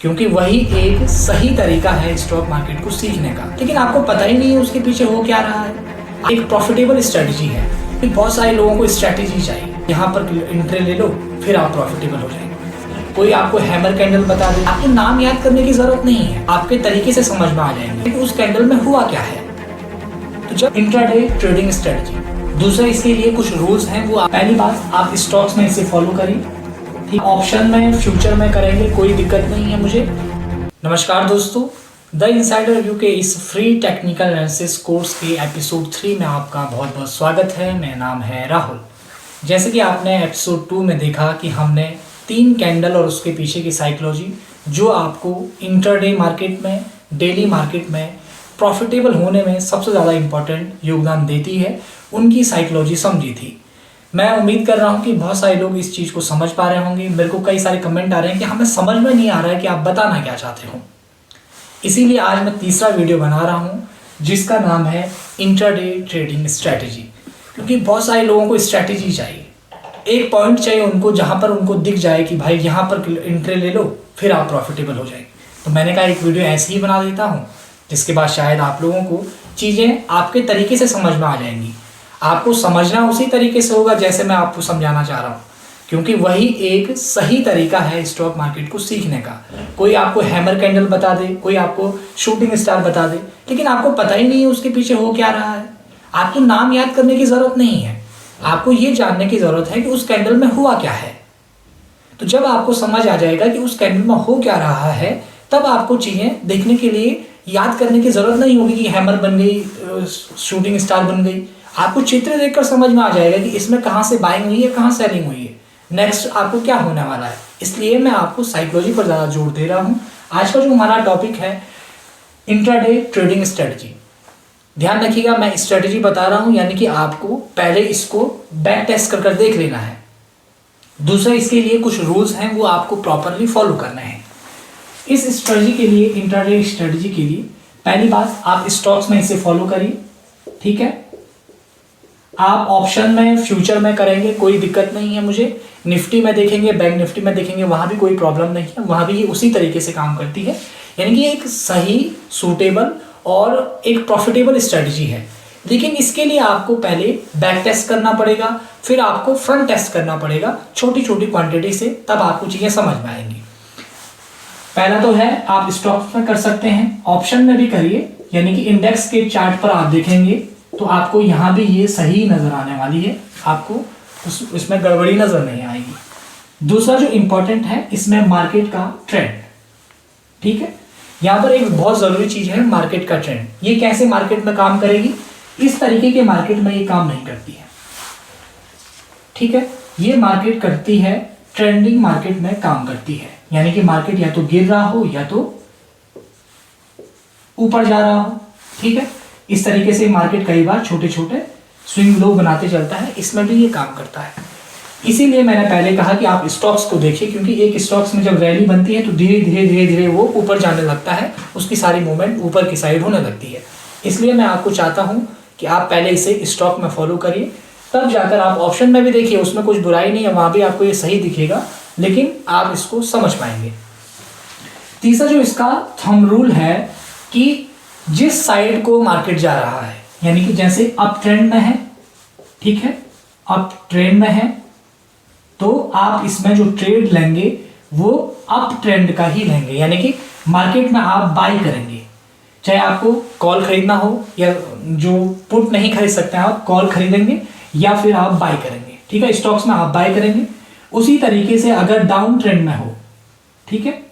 क्योंकि वही एक सही तरीका है स्टॉक मार्केट को सीखने का। लेकिन आपको पता ही नहीं है उसके पीछे हो क्या रहा है। एक प्रॉफिटेबल स्ट्रेटजी है। बहुत सारे लोगों को स्ट्रेटजी चाहिए, यहाँ पर एंट्री ले लो फिर आप प्रॉफिटेबल हो जाएंगे। कोई आपको हैमर कैंडल बता दे, आपको नाम याद करने की जरूरत नहीं है, आपके तरीके से समझ में आ जाएंगे कि उस कैंडल में हुआ क्या है। तो जब इंट्राडे ट्रेडिंग स्ट्रेटजी, दूसरा इसके लिए कुछ रूल्स हैं। वो पहली बात, आप स्टॉक्स में इसे फॉलो करिए, ठीक। ऑप्शन में फ्यूचर में करेंगे, कोई दिक्कत नहीं है मुझे। नमस्कार दोस्तों, द इनसाइडर रिव्यू के इस फ्री टेक्निकल एनालिसिस कोर्स के एपिसोड 3 में आपका बहुत बहुत स्वागत है। मेरा नाम है राहुल। जैसे कि आपने एपिसोड 2 में देखा कि हमने 3 कैंडल और उसके पीछे की साइकोलॉजी जो आपको इंट्राडे मार्केट में, डेली मार्केट में प्रॉफिटेबल होने में सबसे ज़्यादा इम्पॉर्टेंट योगदान देती है, उनकी साइकोलॉजी समझी थी। मैं उम्मीद कर रहा हूं कि बहुत सारे लोग इस चीज़ को समझ पा रहे होंगे। मेरे को कई सारे कमेंट आ रहे हैं कि हमें समझ में नहीं आ रहा है कि आप बताना क्या चाहते हो। इसीलिए आज मैं तीसरा वीडियो बना रहा हूं जिसका नाम है इंट्राडे ट्रेडिंग स्ट्रैटेजी। क्योंकि बहुत सारे लोगों को स्ट्रैटेजी चाहिए, एक पॉइंट चाहिए उनको जहां पर उनको दिख जाए कि भाई यहाँ पर एंट्री ले लो फिर आप प्रॉफिटेबल हो जाएंगे। तो मैंने कहा एक वीडियो ऐसे ही बना देता हूँ जिसके बाद शायद आप लोगों को चीज़ें आपके तरीके से समझ में आ जाएंगी। आपको समझना उसी तरीके से होगा जैसे मैं आपको समझाना चाह रहा हूँ, क्योंकि वही एक सही तरीका है स्टॉक मार्केट को सीखने का। कोई आपको हैमर कैंडल बता दे, कोई आपको शूटिंग स्टार बता दे, लेकिन आपको पता ही नहीं है उसके पीछे हो क्या रहा है। आपको नाम याद करने की ज़रूरत नहीं है, आपको ये जानने की ज़रूरत है कि उस कैंडल में हुआ क्या है। तो जब आपको समझ आ जाएगा कि उस कैंडल में हो क्या रहा है, तब आपको चीज़ें देखने के लिए याद करने की ज़रूरत नहीं होगी कि हैमर बन गई, शूटिंग स्टार बन गई। आपको चित्र देखकर समझ में आ जाएगा कि इसमें कहाँ से बाइंग हुई है, कहाँ सेलिंग हुई है, नेक्स्ट आपको क्या होने वाला है। इसलिए मैं आपको साइकोलॉजी पर ज़्यादा जोर दे रहा हूँ। आज का जो हमारा टॉपिक है इंट्राडे ट्रेडिंग स्ट्रेटजी। ध्यान रखिएगा, मैं स्ट्रेटजी बता रहा हूँ, यानी कि आपको पहले इसको बैक टेस्ट कर देख लेना है। दूसरा इसके लिए कुछ रूल्स हैं, वो आपको प्रॉपरली फॉलो करने हैं। इस स्ट्रेटजी के लिए, इंट्राडे स्ट्रेटजी के लिए पहली बात, आप स्टॉक्स में इसे फॉलो करिए, ठीक है। आप ऑप्शन में फ्यूचर में करेंगे, कोई दिक्कत नहीं है मुझे। निफ्टी में देखेंगे, बैंक निफ्टी में देखेंगे, वहाँ भी कोई प्रॉब्लम नहीं है, वहाँ भी ये उसी तरीके से काम करती है। यानी कि एक सही, सूटेबल और एक प्रॉफिटेबल स्ट्रेटजी है। लेकिन इसके लिए आपको पहले बैक टेस्ट करना पड़ेगा, फिर आपको फ्रंट टेस्ट करना पड़ेगा छोटी छोटी क्वांटिटी से, तब आपको चीज़ें समझ में आएंगी। पहला तो है, आप स्टॉक्स में कर सकते हैं, ऑप्शन में भी करिए। यानी कि इंडेक्स के चार्ट पर आप देखेंगे तो आपको यहाँ भी ये सही नजर आने वाली है, आपको इसमें गड़बड़ी नजर नहीं आएगी। दूसरा जो इंपॉर्टेंट है, इसमें मार्केट का ट्रेंड, ठीक है। यहाँ पर एक बहुत जरूरी चीज है, मार्केट का ट्रेंड। ये कैसे मार्केट में काम करेगी, इस तरीके के मार्केट में ये काम नहीं करती है, ठीक है। ये मार्केट करती है, ट्रेंडिंग मार्केट में काम करती है। यानी कि मार्केट या तो गिर रहा हो या तो ऊपर जा रहा हो, ठीक है। इस तरीके से मार्केट कई बार छोटे छोटे स्विंग लो बनाते चलता है, इसमें भी ये काम करता है। इसीलिए मैंने पहले कहा कि आप स्टॉक्स को देखिए, क्योंकि एक स्टॉक्स में जब रैली बनती है तो धीरे धीरे धीरे धीरे वो ऊपर जाने लगता है, उसकी सारी मूवमेंट ऊपर की साइड होने लगती है। इसलिए मैं आपको चाहता हूँ कि आप पहले इसे स्टॉक में फॉलो करिए, तब जाकर आप ऑप्शन में भी देखिए, उसमें कुछ बुराई नहीं है, वहाँ भी आपको ये सही दिखेगा, लेकिन आप इसको समझ पाएंगे। तीसरा जो इसका थंब रूल है कि जिस साइड को मार्केट जा रहा है, यानी कि जैसे अप ट्रेंड में है, ठीक है, अप ट्रेंड में है, तो आप इसमें जो ट्रेड लेंगे वो अप ट्रेंड का ही लेंगे। यानी कि मार्केट में आप बाई करेंगे, चाहे आपको कॉल खरीदना हो या जो पुट नहीं खरीद सकते हैं आप कॉल खरीदेंगे, या फिर आप बाई करेंगे, ठीक है। स्टॉक्स में आप बाई करेंगे। उसी तरीके से अगर डाउन ट्रेंड में हो, ठीक है,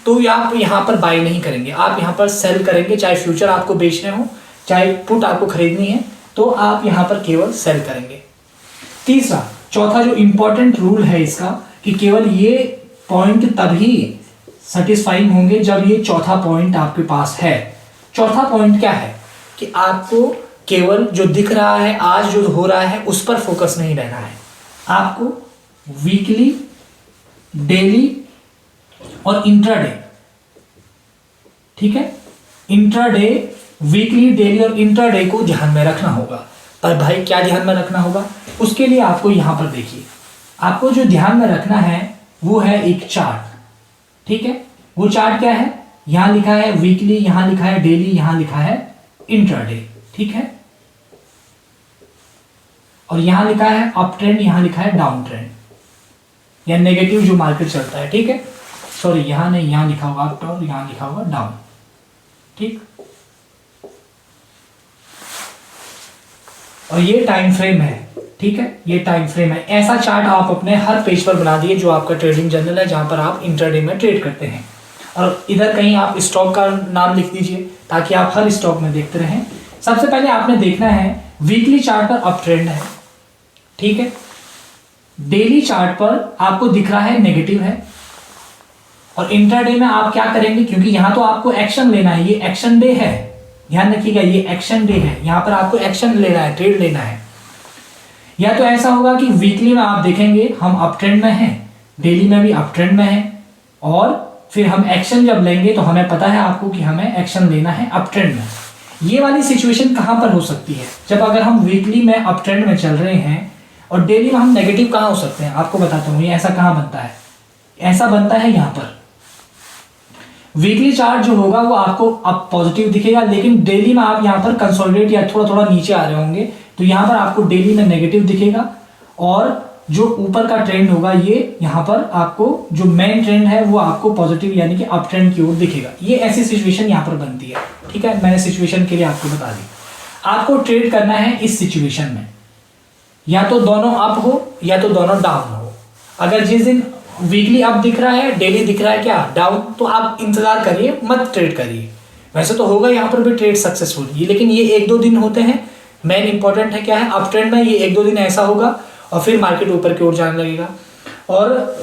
तो आप यहाँ पर बाई नहीं करेंगे, आप यहाँ पर सेल करेंगे। चाहे फ्यूचर आपको बेचने हो, चाहे पुट आपको खरीदनी है, तो आप यहाँ पर केवल सेल करेंगे। चौथा जो इंपॉर्टेंट रूल है इसका, कि केवल ये पॉइंट तभी सेटिस्फाइंग होंगे जब ये चौथा पॉइंट आपके पास है। चौथा पॉइंट क्या है कि आपको केवल जो दिख रहा है, आज जो हो रहा है, उस पर फोकस नहीं रहना है। आपको वीकली, डेली और इंट्राडे, ठीक है, इंट्राडे, वीकली, डेली और इंट्राडे को ध्यान में रखना होगा। पर भाई क्या ध्यान में रखना होगा, उसके लिए आपको यहाँ पर देखिए, आपको जो ध्यान में रखना है वो है एक चार्ट, ठीक है। वो चार्ट क्या है, यहां लिखा है वीकली, यहां लिखा है डेली, यहां लिखा है इंट्राडे, ठीक है। और यहां लिखा है अप ट्रेंड, यहां लिखा है डाउन ट्रेंड या नेगेटिव जो मार्केट चलता है, ठीक है। सॉरी यहां नहीं, यहां लिखा होगा अप और यहां लिखा होगा डाउन, ठीक। और ये टाइम फ्रेम है, ठीक है, ये टाइम फ्रेम है। ऐसा चार्ट आप अपने हर पेज पर बना दिए जो आपका ट्रेडिंग जर्नल है, जहां पर आप इंट्राडे में ट्रेड करते हैं। और इधर कहीं आप स्टॉक का नाम लिख दीजिए ताकि आप हर स्टॉक में देखते रहें। सबसे पहले आपने देखना है वीकली चार्ट पर अप ट्रेंड है, ठीक है। डेली चार्ट पर आपको दिख रहा है नेगेटिव है। और इंट्राडे में आप क्या करेंगे, क्योंकि यहां तो आपको एक्शन लेना है, ये एक्शन डे है, ध्यान रखिएगा, ये एक्शन डे है, यहां पर आपको एक्शन लेना है, ट्रेड लेना है। या तो ऐसा होगा कि वीकली में आप देखेंगे हम अप ट्रेंड में हैं, डेली में भी अप ट्रेंड में हैं, और फिर हम एक्शन जब लेंगे तो हमें पता है आपको कि हमें एक्शन लेना है अप ट्रेंड में। ये वाली सिचुएशन कहां पर हो सकती है, जब अगर हम वीकली में अप ट्रेंड में चल रहे हैं और डेली में हम नेगेटिव कहां हो सकते हैं, आपको बताता हूं ये ऐसा कहां बनता है। ऐसा बनता है यहां पर वीकली चार्ट जो होगा वो आपको अब पॉजिटिव दिखेगा, लेकिन डेली में आप यहां पर कंसोलिडेट या थोड़ा थोड़ा नीचे आ रहे होंगे तो यहां पर आपको डेली में नेगेटिव दिखेगा। और जो ऊपर का ट्रेंड होगा ये यहां पर आपको जो मेन ट्रेंड है वो आपको पॉजिटिव यानी कि अप ट्रेंड की ओर दिखेगा। ये ऐसी सिचुएशन यहां पर बनती है, ठीक है। मैंने सिचुएशन के लिए आपको बता दी। आपको ट्रेड करना है इस सिचुएशन में, या तो दोनों अप हो या तो दोनों डाउन हो। अगर जिस दिन वीकली अप दिख रहा है, डेली दिख रहा है क्या डाउन, तो आप इंतजार करिए, मत ट्रेड करिए। वैसे तो होगा यहाँ पर भी ट्रेड सक्सेसफुल, ये लेकिन ये 1-2 दिन होते हैं। मेन इंपॉर्टेंट है क्या है, अप ट्रेंड में ये 1-2 दिन ऐसा होगा और फिर मार्केट ऊपर की ओर जाने लगेगा। और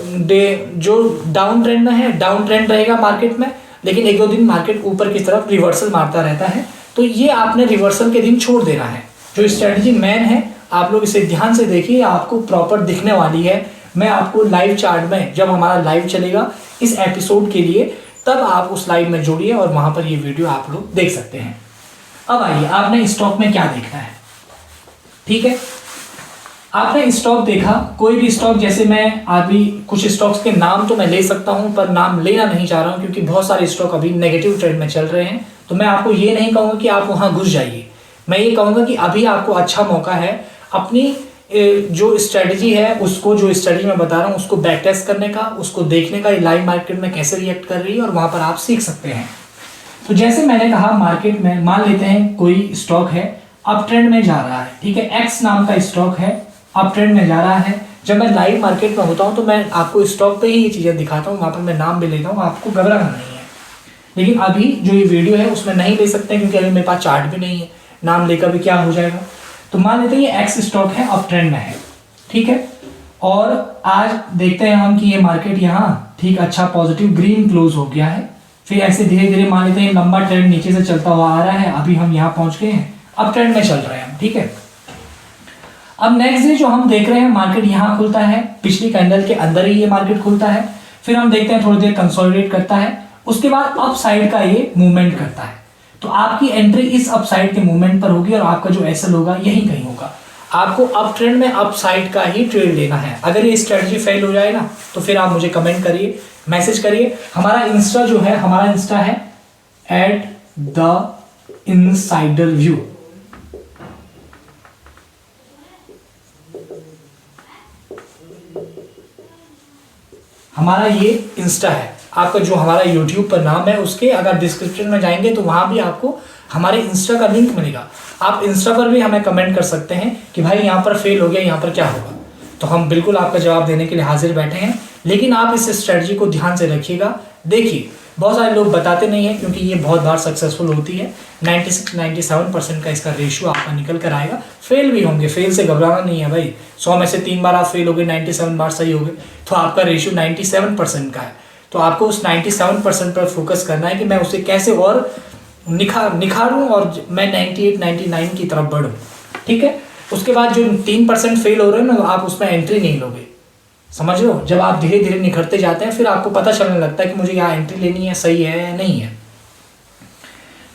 जो डाउन ट्रेंड में है, डाउन ट्रेंड रहेगा मार्केट में, लेकिन 1-2 दिन मार्केट ऊपर की तरफ रिवर्सल मारता रहता है। तो ये आपने रिवर्सल के दिन छोड़ देना है। जो स्ट्रेटजी मैन है, आप लोग इसे ध्यान से देखिए, आपको प्रॉपर दिखने वाली है। मैं आपको लाइव चार्ट में, जब हमारा लाइव चलेगा इस एपिसोड के लिए, तब आप उस लाइव में जुड़िए और वहां पर ये वीडियो आप लोग देख सकते हैं। अब आइए, आपने स्टॉक में क्या देखना है, ठीक है। आपने स्टॉक देखा, कोई भी स्टॉक, जैसे मैं अभी कुछ स्टॉक्स के नाम तो मैं ले सकता हूं पर नाम लेना नहीं चाह रहा हूं क्योंकि बहुत सारे स्टॉक अभी नेगेटिव ट्रेंड में चल रहे हैं। तो मैं आपको ये नहीं कहूंगा कि आप वहां घुस जाइए, मैं ये कहूंगा कि अभी आपको अच्छा मौका है अपनी जो स्ट्रेटजी है उसको, जो स्ट्रेटजी मैं बता रहा हूँ उसको बैक टेस्ट करने का, उसको देखने का लाइव मार्केट में कैसे रिएक्ट कर रही है, और वहां पर आप सीख सकते हैं। तो जैसे मैंने कहा, मार्केट में मान लेते हैं कोई स्टॉक है अप ट्रेंड में जा रहा है, ठीक है, एक्स नाम का स्टॉक है, अप ट्रेंड में जा रहा है। जब मैं लाइव मार्केट में होता हूं तो मैं आपको स्टॉक पे ही ये चीजें दिखाता हूं, वहां पर मैं नाम भी लेता हूं, आपको घबराना नहीं है। लेकिन अभी जो ये वीडियो है उसमें नहीं ले सकते क्योंकि अभी मेरे पास चार्ट भी नहीं है, नाम लेकर भी क्या हो जाएगा। तो मान लेते हैं ये एक्स स्टॉक है, अप ट्रेंड में है, ठीक है। और आज देखते हैं हम कि ये मार्केट यहाँ ठीक अच्छा पॉजिटिव ग्रीन क्लोज हो गया है। फिर ऐसे धीरे धीरे मान लेते हैं लंबा ट्रेंड नीचे से चलता हुआ आ रहा है, अभी हम यहाँ पहुंच गए हैं, अप ट्रेंड में चल रहे हैं, ठीक है। अब नेक्स्ट डे जो हम देख रहे हैं, मार्केट यहाँ खुलता है, पिछली कैंडल के अंदर ही ये मार्केट खुलता है। फिर हम देखते हैं थोड़ी देर कंसोलिडेट करता है, उसके बाद अप साइड का ये मूवमेंट करता है। तो आपकी एंट्री इस अप साइड के मूवमेंट पर होगी और आपका जो एसएल होगा यही कहीं होगा। आपको अप ट्रेंड में अप साइड का ही ट्रेड लेना है। अगर ये स्ट्रेटजी फेल हो जाए ना तो फिर आप मुझे कमेंट करिए, मैसेज करिए। हमारा इंस्टा जो है, हमारा इंस्टा है @the_insider_view। हमारा ये इंस्टा है। आपका जो हमारा यूट्यूब पर नाम है उसके अगर डिस्क्रिप्शन में जाएंगे तो वहां भी आपको हमारे इंस्टा का लिंक मिलेगा। आप इंस्टा पर भी हमें कमेंट कर सकते हैं कि भाई यहाँ पर फेल हो गया, यहाँ पर क्या होगा, तो हम बिल्कुल आपका जवाब देने के लिए हाजिर बैठे हैं। लेकिन आप इस स्ट्रेटजी को ध्यान से रखिएगा। देखिए, बहुत सारे लोग बताते नहीं हैं क्योंकि ये बहुत बार सक्सेसफुल होती है। 96-97% का इसका रेशियो आपका निकल कर आएगा। फेल भी होंगे, फेल से घबराना नहीं है भाई। 100 में से 3 बार आप फेल हो गए, 97 बार सही हो गए, तो आपका रेशियो 97% का है। तो आपको उस 97% पर फोकस करना है कि मैं उसे कैसे और निखारूं और मैं 98-99 की तरफ बढ़ूं, ठीक है। उसके बाद जो 3% फेल हो रहे हैं ना, आप उसमें एंट्री नहीं लोगे, समझ लो। जब आप धीरे धीरे निखरते जाते हैं फिर आपको पता चलने लगता है कि मुझे यहाँ एंट्री लेनी है, सही है या नहीं है।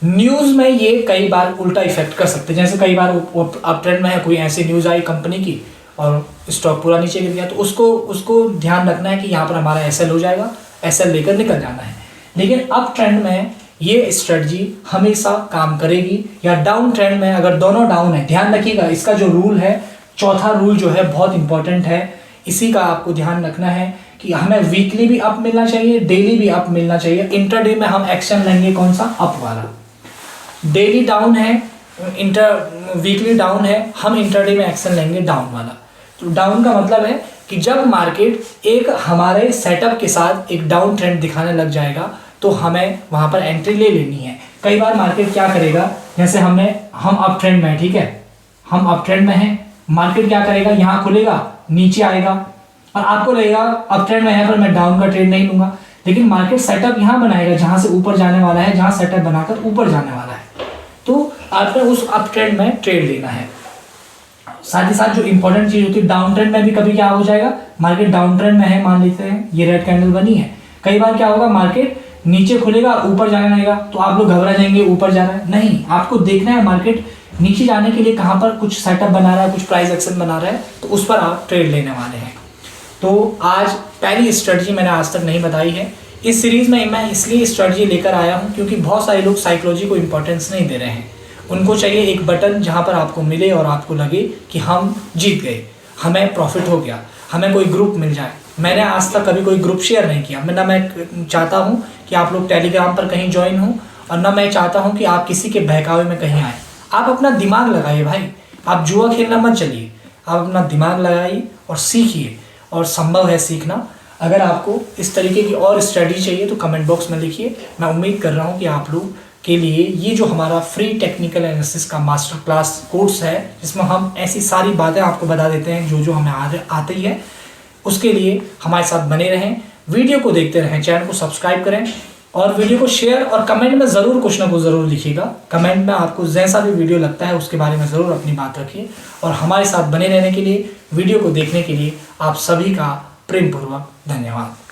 न्यूज में ये कई बार उल्टा इफेक्ट कर सकते हैं। जैसे कई बार अप ट्रेंड में है, कोई ऐसी न्यूज आई कंपनी की और स्टॉक पूरा नीचे गिर गया, तो उसको ध्यान रखना है कि यहाँ पर हमारा एसएल हो जाएगा। एसएल लेकर निकल जाना है। लेकिन अप ट्रेंड में ये स्ट्रेटजी हमेशा काम करेगी, या डाउन ट्रेंड में अगर दोनों डाउन है, ध्यान रखिएगा इसका जो रूल है, चौथा रूल जो है बहुत इंपॉर्टेंट है, इसी का आपको ध्यान रखना है कि हमें वीकली भी अप मिलना चाहिए, डेली भी अप मिलना चाहिए। इंटरडे में हम एक्शन लेंगे कौन सा, अप वाला। डेली डाउन है, वीकली डाउन है, हम इंटरडे में एक्शन लेंगे डाउन वाला। तो डाउन का मतलब है कि जब मार्केट एक हमारे सेटअप के साथ एक डाउन ट्रेंड दिखाने लग जाएगा तो हमें वहां पर एंट्री ले लेनी है। कई बार मार्केट क्या करेगा, जैसे हम अप ट्रेंड में, ठीक है, हम अप ट्रेंड में हैं, मार्केट क्या करेगा, यहाँ खुलेगा, नीचे आएगा और आपको लगेगा अप ट्रेंड में है पर मैं डाउन का ट्रेड नहीं लूंगा, लेकिन मार्केट सेटअप यहाँ बनाएगा जहां से ऊपर जाने वाला है, जहां सेटअप बनाकर ऊपर जाने वाला है, तो आपने उस अप ट्रेंड में ट्रेड लेना है। साथ ही साथ जो इंपॉर्टेंट चीज होती है, डाउन ट्रेंड में भी कभी क्या हो जाएगा, मार्केट डाउन ट्रेंड में है, मान लेते हैं ये रेड कैंडल बनी है, कई बार क्या होगा, मार्केट नीचे खुलेगा, ऊपर जाने लगेगा, तो आप लोग घबरा जाएंगे, ऊपर जा रहा है, नहीं, आपको देखना है मार्केट नीचे जाने के लिए कहां पर कुछ सेटअप बना रहा है, कुछ प्राइस एक्शन बना रहा है, तो उस पर आप ट्रेड लेने वाले हैं। तो आज पहली स्ट्रेटजी मैंने आज तक नहीं बताई है। इस सीरीज में मैं इसलिए स्ट्रेटजी लेकर आया हूं क्योंकि बहुत सारे लोग साइकोलॉजी को इंपॉर्टेंस नहीं दे रहे हैं। उनको चाहिए एक बटन जहां पर आपको मिले और आपको लगे कि हम जीत गए, हमें प्रॉफिट हो गया, हमें कोई ग्रुप मिल जाए। मैंने आज तक कभी कोई ग्रुप शेयर नहीं किया। मैं चाहता हूं कि आप लोग टेलीग्राम पर कहीं ज्वाइन हो, और ना मैं चाहता हूं कि आप किसी के बहकावे में कहीं आए। आप अपना दिमाग लगाइए भाई, आप जुआ खेलना मत चलिए, आप अपना दिमाग लगाइए और सीखिए, और संभव है सीखना। अगर आपको इस तरीके की और स्टडी चाहिए तो कमेंट बॉक्स में लिखिए। मैं उम्मीद कर रहा हूँ कि आप लोग के लिए ये जो हमारा फ्री टेक्निकल एनालिसिस का मास्टर क्लास कोर्स है, जिसमें हम ऐसी सारी बातें आपको बता देते हैं जो हमें आती है, उसके लिए हमारे साथ बने रहें, वीडियो को देखते रहें, चैनल को सब्सक्राइब करें और वीडियो को शेयर और कमेंट में ज़रूर कुछ ना कुछ ज़रूर लिखिएगा। कमेंट में आपको जैसा भी वीडियो लगता है उसके बारे में ज़रूर अपनी बात रखिए। और हमारे साथ बने रहने के लिए, वीडियो को देखने के लिए आप सभी का प्रेमपूर्वक धन्यवाद।